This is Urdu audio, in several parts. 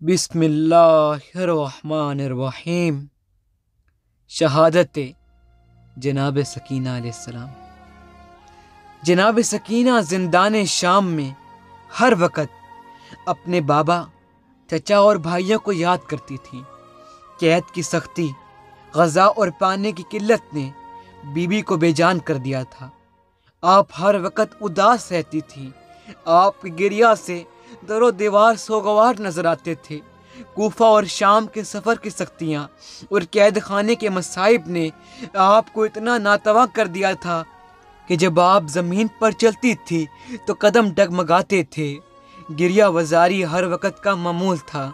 بسم اللہ الرحمن الرحیم۔ شہادت جناب سکینہ علیہ السلام۔ جناب سکینہ زندان شام میں ہر وقت اپنے بابا، چچا اور بھائیوں کو یاد کرتی تھی۔ قید کی سختی، غذا اور پانی کی قلت نے بیوی کو بے جان کر دیا تھا۔ آپ ہر وقت اداس رہتی تھی۔ آپ کی گریہ سے در و دیوار سوگوار نظر آتے تھے۔ کوفہ اور شام کے سفر کی سختیاں اور قید خانے کے مصائب نے آپ کو اتنا ناتواں کر دیا تھا کہ جب آپ زمین پر چلتی تھی تو قدم ڈگمگاتے تھے۔ گریہ وزاری ہر وقت کا معمول تھا۔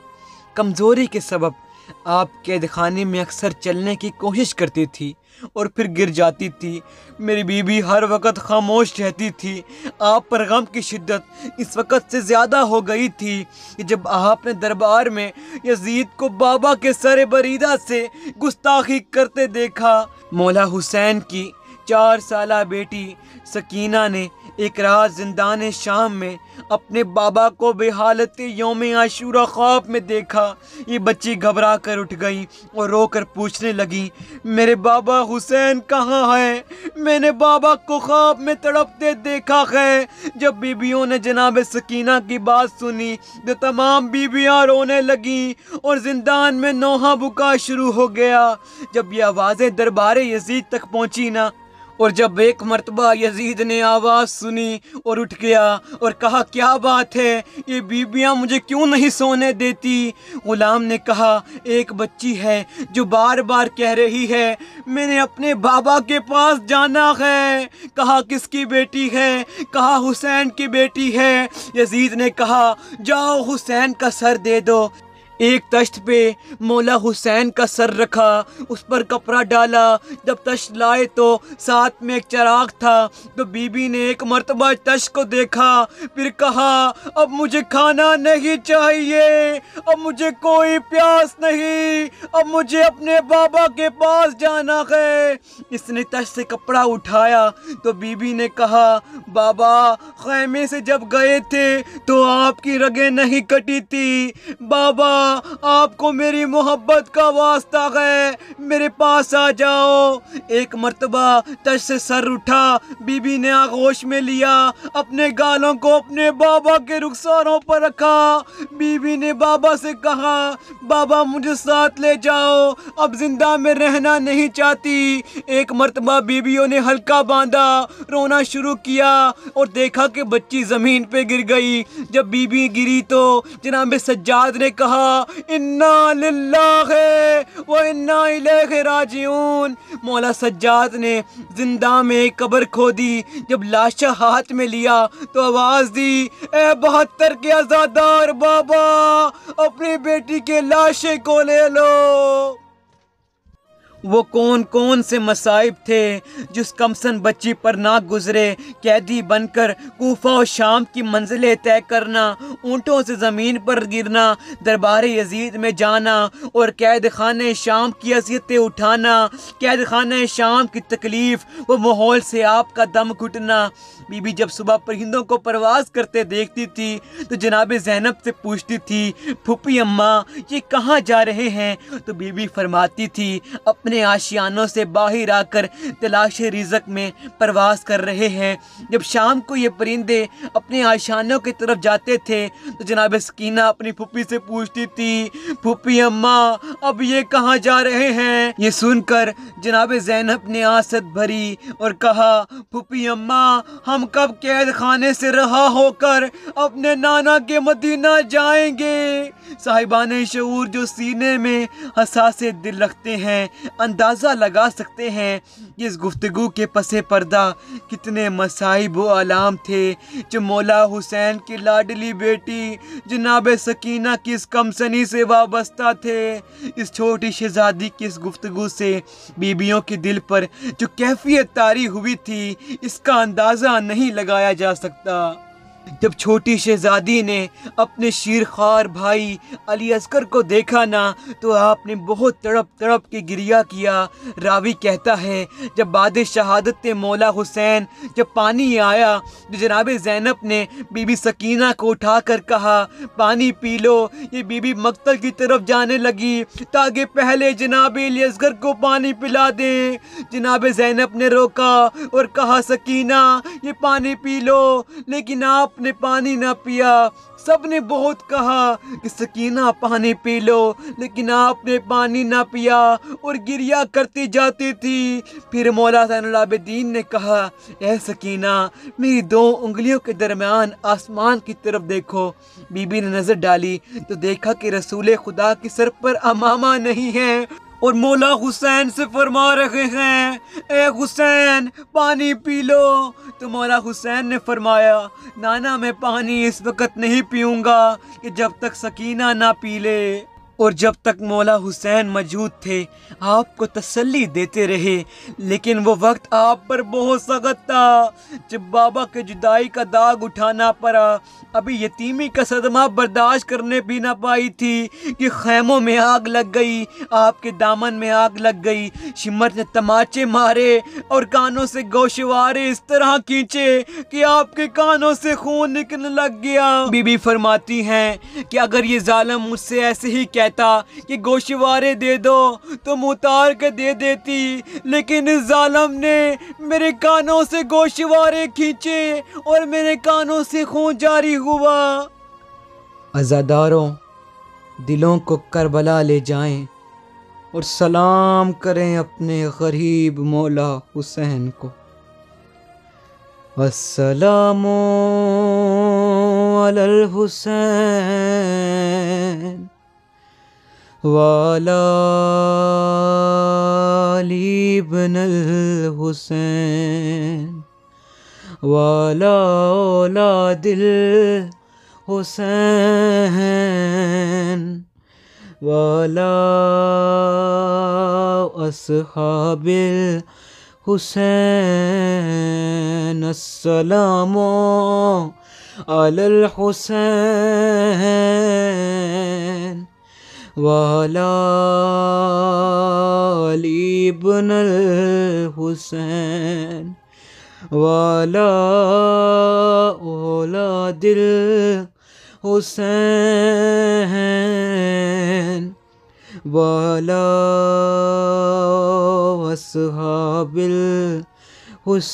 کمزوری کے سبب آپ قید خانے میں اکثر چلنے کی کوشش کرتی تھی اور پھر گر جاتی تھی۔ میری بیوی ہر وقت خاموش رہتی تھی۔ آپ پر غم کی شدت اس وقت سے زیادہ ہو گئی تھی کہ جب آپ نے دربار میں یزید کو بابا کے سر بریدہ سے گستاخی کرتے دیکھا۔ مولا حسین کی 4 سالہ بیٹی سکینہ نے ایک رات زندان شام میں اپنے بابا کو بے حالت یوم عاشورہ خواب میں دیکھا۔ یہ بچی گھبرا کر اٹھ گئی اور رو کر پوچھنے لگی، میرے بابا حسین کہاں ہے؟ میں نے بابا کو خواب میں تڑپتے دیکھا ہے۔ جب بیویوں نے جناب سکینہ کی بات سنی تو تمام بیویاں رونے لگیں اور زندان میں نوحہ بکا شروع ہو گیا۔ جب یہ آوازیں دربار یزید تک پہنچی نا، اور جب ایک مرتبہ یزید نے آواز سنی اور اٹھ گیا اور کہا، کیا بات ہے؟ یہ بیویاں مجھے کیوں نہیں سونے دیتی؟ غلام نے کہا، ایک بچی ہے جو بار بار کہہ رہی ہے میں نے اپنے بابا کے پاس جانا ہے۔ کہا، کس کی بیٹی ہے؟ کہا، حسین کی بیٹی ہے۔ یزید نے کہا، جاؤ حسین کا سر دے دو۔ ایک تشت پہ مولا حسین کا سر رکھا، اس پر کپڑا ڈالا۔ جب تشت لائے تو ساتھ میں ایک چراغ تھا۔ تو بی بی نے ایک مرتبہ تشت کو دیکھا، پھر کہا، اب مجھے کھانا نہیں چاہیے، اب مجھے کوئی پیاس نہیں، اب مجھے اپنے بابا کے پاس جانا ہے۔ اس نے تشت سے کپڑا اٹھایا تو بی بی نے کہا، بابا خیمے سے جب گئے تھے تو آپ کی رگیں نہیں کٹی تھی۔ بابا آپ کو میری محبت کا واسطہ ہے، میرے پاس آ جاؤ۔ ایک مرتبہ تشت سے سر اٹھا، بی بی نے آغوش میں لیا، اپنے گالوں کو اپنے بابا کے رخساروں پر رکھا۔ بی بی نے بابا سے کہا، بابا مجھے ساتھ لے جاؤ، اب زندہ میں رہنا نہیں چاہتی۔ ایک مرتبہ بیویوں نے حلقہ باندھا، رونا شروع کیا اور دیکھا کہ بچی زمین پہ گر گئی۔ جب بی بی گری تو جناب سجاد نے کہا، انا للہ و انا الیہ راجعون۔ مولا سجاد نے زندہ میں ایک قبر کھودی۔ جب لاشا ہاتھ میں لیا تو آواز دی، اے 72 کے عزادار بابا، اپنی بیٹی کے لاشے کو لے لو۔ وہ کون کون سے مصائب تھے جس کمسن بچی پر نہ گزرے؟ قیدی بن کر کوفہ و شام کی منزلیں طے کرنا، اونٹوں سے زمین پر گرنا، دربار یزید میں جانا اور قید خانے شام کی اذیتیں اٹھانا، قید خانے شام کی تکلیف و ماحول سے آپ کا دم گھٹنا۔ بی بی جب صبح پرندوں کو پرواز کرتے دیکھتی تھی تو جناب زینب سے پوچھتی تھی، پھوپھی اماں یہ کہاں جا رہے ہیں؟ تو بی بی فرماتی تھی، اپنے آشیانوں سے باہر آ کر تلاش رزق میں پرواز کر رہے ہیں۔ جب شام کو یہ پرندے اپنے آشیانوں کی طرف جاتے تھے تو جناب سکینہ اپنی پھوپھی سے پوچھتی تھی، پھوپھی اماں اب یہ کہاں جا رہے ہیں؟ یہ سن کر جناب زینب نے آست بھری اور کہا، پھوپھی اماں ہم کب قید خانے سے رہا ہو کر اپنے نانا کے مدینہ جائیں گے؟ صاحبان شعور جو سینے میں حساس دل رکھتے ہیں اندازہ لگا سکتے ہیں کہ اس گفتگو کے پس پردہ کتنے مصائب و آلام تھے جو مولا حسین کی لاڈلی بیٹی جناب سکینہ کی اس کمسنی سے وابستہ تھے۔ اس چھوٹی شہزادی کی اس گفتگو سے بیویوں کے دل پر جو کیفیت طاری ہوئی تھی اس کا اندازہ نہیں لگایا جا سکتا۔ جب چھوٹی شہزادی نے اپنے شیرخوار بھائی علی اصغر کو دیکھا نا تو آپ نے بہت تڑپ تڑپ کے گریہ کیا۔ راوی کہتا ہے جب بعد شہادت مولا حسین جب پانی آیا تو جناب زینب نے بی بی سکینہ کو اٹھا کر کہا پانی پی لو۔ یہ بی بی مقتل کی طرف جانے لگی تاکہ پہلے جناب علی اصغر کو پانی پلا دیں۔ جناب زینب نے روکا اور کہا سکینہ یہ پانی پی لو، لیکن آپ نے پانی نہ پیا۔ سب نے بہت کہا کہ سکینہ پانی پی لو، لیکن آپ نے پانی نہ پیا اور گریہ کرتی جاتی تھی۔ پھر مولا زین العابدین نے کہا اے سکینہ میری 2 انگلیوں کے درمیان آسمان کی طرف دیکھو۔ بی بی نے نظر ڈالی تو دیکھا کہ رسول خدا کے سر پر امامہ نہیں ہے اور مولا حسین سے فرما رہے ہیں اے حسین پانی پی لو۔ تو مولا حسین نے فرمایا نانا میں پانی اس وقت نہیں پیوں گا کہ جب تک سکینہ نہ پی لے۔ اور جب تک مولا حسین موجود تھے آپ کو تسلی دیتے رہے، لیکن وہ وقت آپ پر بہت سخت تھا جب بابا کے جدائی کا داغ اٹھانا پڑا۔ ابھی یتیمی کا صدمہ برداشت کرنے بھی نہ پائی تھی کہ خیموں میں آگ لگ گئی، آپ کے دامن میں آگ لگ گئی۔ شمر نے تماچے مارے اور کانوں سے گوشوارے اس طرح کھینچے کہ آپ کے کانوں سے خون نکلنے لگ گیا۔ بی بی فرماتی ہیں کہ اگر یہ ظالم مجھ سے ایسے ہی کہتا کہ گوشوارے دے دو تو منہ اتار کے دے دیتی، لیکن اس ظالم نے میرے کانوں سے گوشوارے کھینچے اور میرے کانوں سے خون جاری ہوا۔ عزاداروں دلوں کو کربلا لے جائیں اور سلام کریں اپنے غریب مولا حسین کو۔ السلام علی الحسین وعلی علی بن الحسین وعلی اولاد الحسین وعلی اصحاب الحسین۔ السلام علی الحسین وعلی علی بن الحسین وعلی اولاد الحسین وعلی اصحاب الحسین۔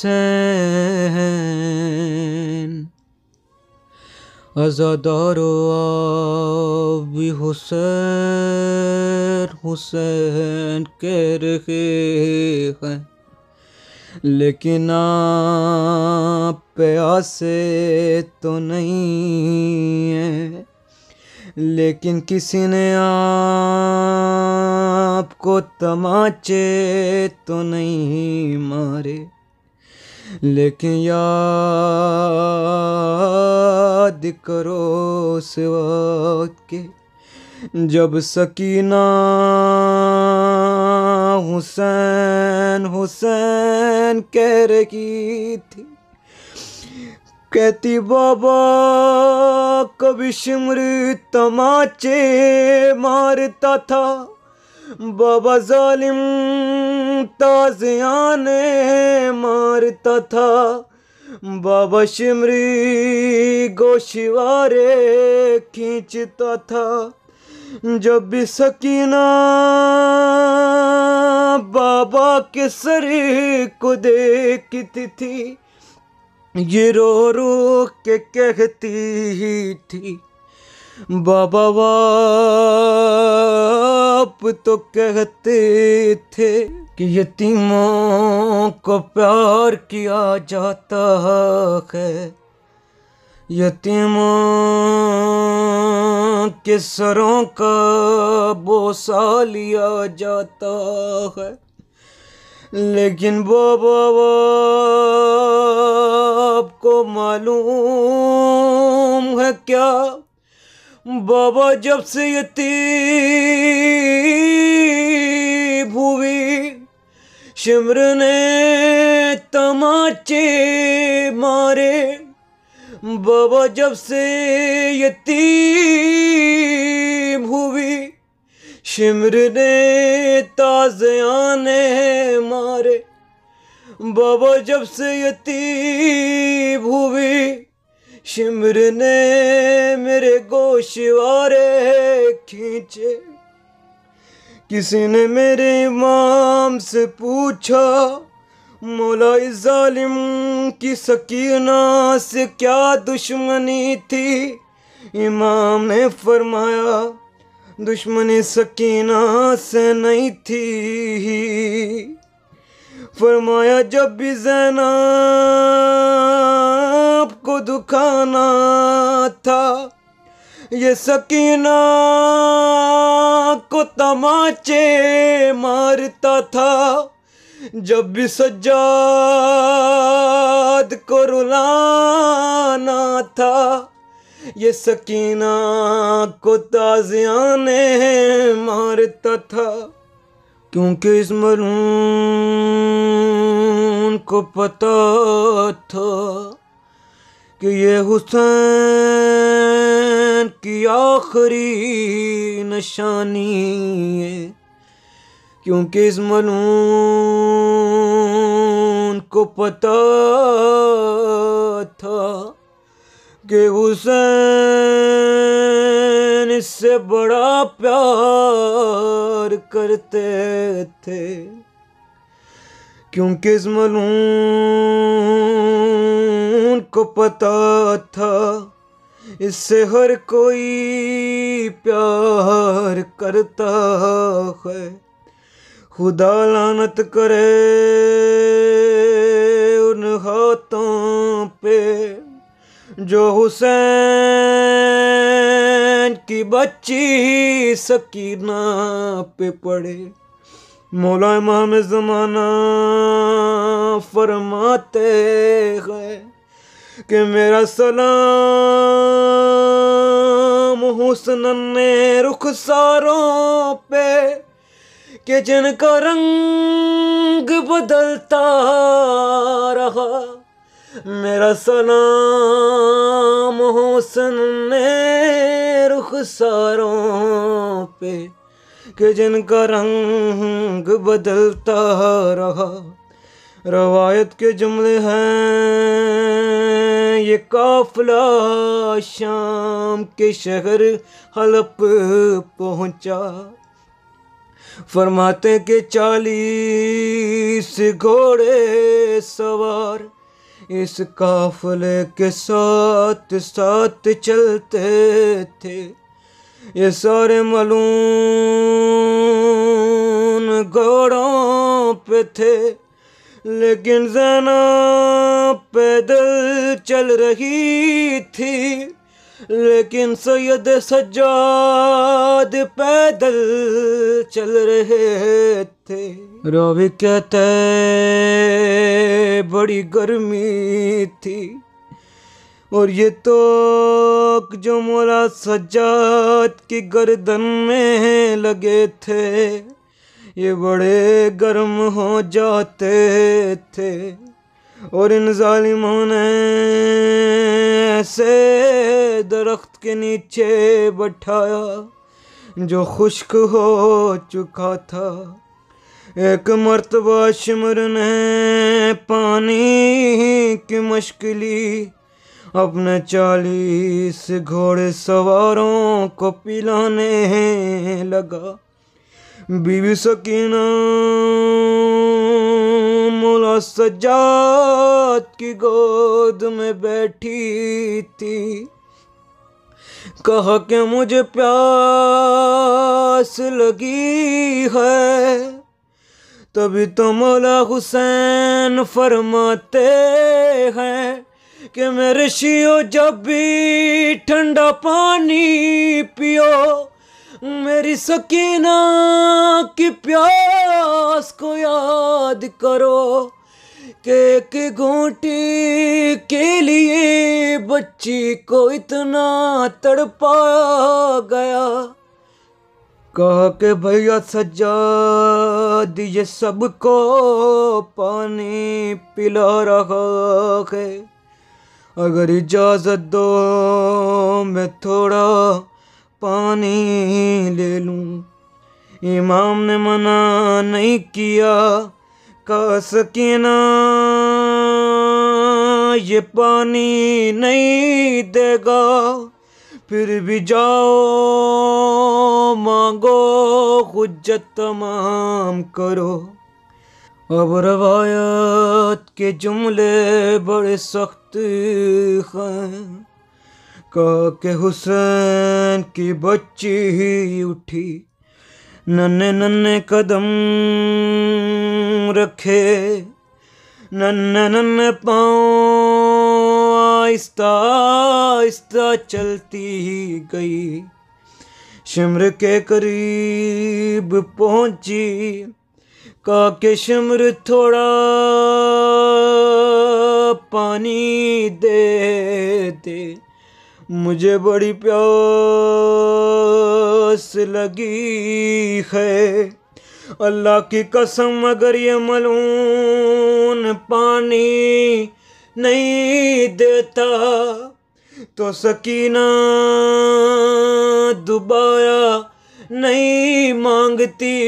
عزادارو آپ بھی حسین حسین کہہ رہے ہیں، لیکن آپ پیاسے تو نہیں ہیں، لیکن کسی نے آپ کو تماچے تو نہیں مارے، لیکن یاد کرو اس وقت کے جب سکینہ حسین حسین کہہ رہی تھی، کہتی بابا کبھی شمر تماچے مارتا تھا، بابا ظالم تازیانے مارتا تھا، بابا شمری گوشوارے کھینچتا تھا، جب بھی سکینہ بابا کے سر کو دیکھتی تھی یہ رو رو کے کہتی ہی تھی بابا باپ تو کہتے تھے کہ یتیموں کو پیار کیا جاتا ہے، یتیموں کے سروں کا بوسہ لیا جاتا ہے، لیکن بابا آپ کو معلوم ہے کیا، بابا جب سے یتیم ہوئی شمر نے تماچے مارے، بابا جب سے یتیم ہوئی شمر نے تازیانے مارے، بابا جب سے یتیم ہوئی شمر نے میرے گوشوارے کھینچے۔ کسی نے میرے امام سے پوچھا مولا ظالم کی سکینہ سے کیا دشمنی تھی؟ امام نے فرمایا دشمنی سکینہ سے نہیں تھی، فرمایا جب بھی زینب کو دکھانا تھا یہ سکینہ کو تماچے مارتا تھا، جب بھی سجاد کو رلانا تھا یہ سکینہ کو تازیانے مارتا تھا، کیونکہ اس ملعون کو پتا تھا کہ یہ حسین کی آخری نشانی ہے، کیونکہ اس ملعون کو پتا تھا کہ حسین اس سے بڑا پیار کرتے تھے، کیونکہ اس ملعون کو پتا تھا اس سے ہر کوئی پیار کرتا ہے۔ خدا لعنت کرے ان ہاتھوں پہ جو حسین کی بچی سکینہ پہ پڑے۔ مولا امام زمانہ فرماتے ہیں کہ میرا سلام حسن رخساروں پہ کہ جن کا رنگ بدلتا رہا، میرا سلام حسن رخساروں پہ کہ جن کا رنگ بدلتا رہا۔ روایت کے جملے ہیں یہ قافلہ شام کے شہر حلب پہنچا، فرماتے کہ 40 گھوڑے سوار اس قافلے کے ساتھ ساتھ چلتے تھے، یہ سارے ملعون گھوڑوں پہ تھے، لیکن زینب پیدل چل رہی تھی، لیکن سید سجاد پیدل چل رہے تھے۔ راوی کہتے بڑی گرمی تھی اور یہ توق جو مولا سجاد کی گردن میں لگے تھے یہ بڑے گرم ہو جاتے تھے، اور ان ظالموں نے ایسے درخت کے نیچے بٹھایا جو خشک ہو چکا تھا۔ ایک مرتبہ شمر نے پانی کی مشق لی، اپنے 40 گھوڑے سواروں کو پلانے لگا۔ بی بی سکینہ مولا سجاد کی گود میں بیٹھی تھی، کہا کہ مجھے پیاس لگی ہے، تبھی تو مولا حسین فرماتے ہیں کہ میرے شیعو جب بھی ٹھنڈا پانی پیو میری سکینہ کی پیاس کو یاد کرو کہ ایک گھونٹی کے لیے بچی کو اتنا تڑپایا گیا۔ کہا کہ بھیا سجاد یہ سب کو پانی پلا رہا ہے، اگر اجازت دو میں تھوڑا پانی لے لوں۔ امام نے منع نہیں کیا، کہا سکینہ یہ پانی نہیں دے گا، پھر بھی جاؤ مانگو، حجت تمام کرو۔ اب روایت کے جملے بڑے سخت ہیں۔ کہا کہ حسین کی بچی ہی اٹھی، ننھے ننھے قدم رکھے، ننھے ننھے پاؤں، آہستہ آہستہ چلتی گئی، شمر کے قریب پہنچی۔ کہا کہ شمر تھوڑا پانی دے دے، مجھے بڑی پیاس لگی ہے، اللہ کی قسم اگر یہ ملعون پانی نہیں دیتا تو سکینہ دوبارہ نہیں مانگتی،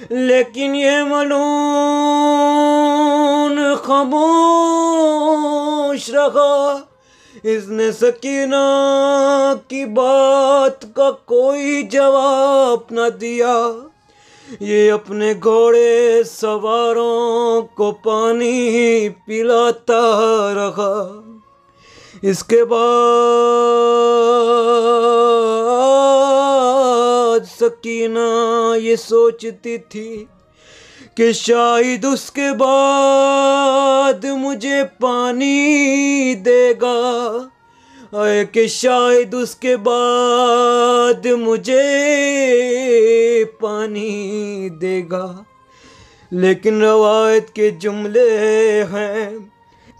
لیکن یہ ملعون خاموش رہا، اس نے سکینہ کی بات کا کوئی جواب نہ دیا، یہ اپنے گھوڑے سواروں کو پانی پلاتا رہا۔ اس کے بعد سکینہ یہ سوچتی تھی کہ شاید اس کے بعد مجھے پانی دے گا، اے کہ شاید اس کے بعد مجھے پانی دے گا۔ لیکن روایت کے جملے ہیں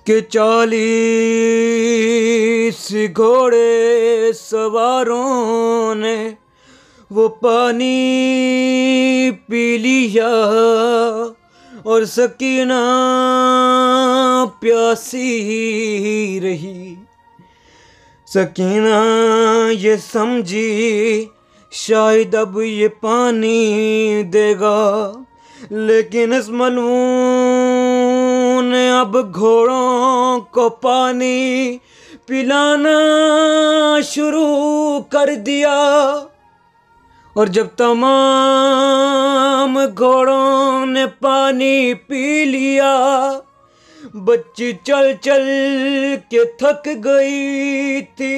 کہ 40 گھوڑے سواروں نے وہ پانی پی لیا اور سکینہ پیاسی رہی۔ سکینہ یہ سمجھی شاید اب یہ پانی دے گا، لیکن اس ملعون نے اب گھوڑوں کو پانی پلانا شروع کر دیا، اور جب تمام گھوڑوں نے پانی پی لیا، بچی چل چل کے تھک گئی تھی،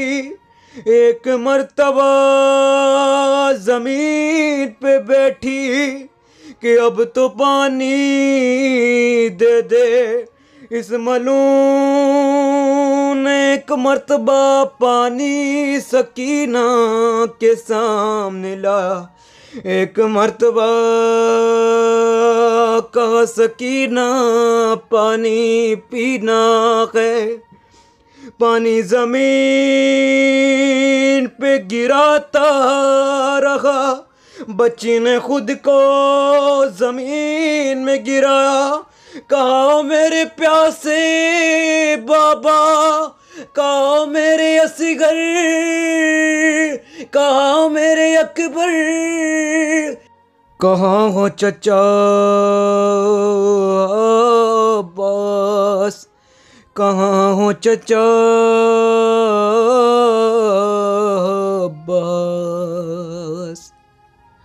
ایک مرتبہ زمین پہ بیٹھی کہ اب تو پانی دے دے۔ اس ملعون نے ایک مرتبہ پانی سکینہ کے سامنے لایا، ایک مرتبہ کہا سکینہ پانی پینا ہے، پانی زمین پہ گراتا رہا، بچی نے خود کو زمین میں گرایا، کہا میرے پیاسے بابا، کہا میرے اصغر، کہا میرے اکبر، کہاں ہو چچا عباس، کہاں ہو چچا عباس۔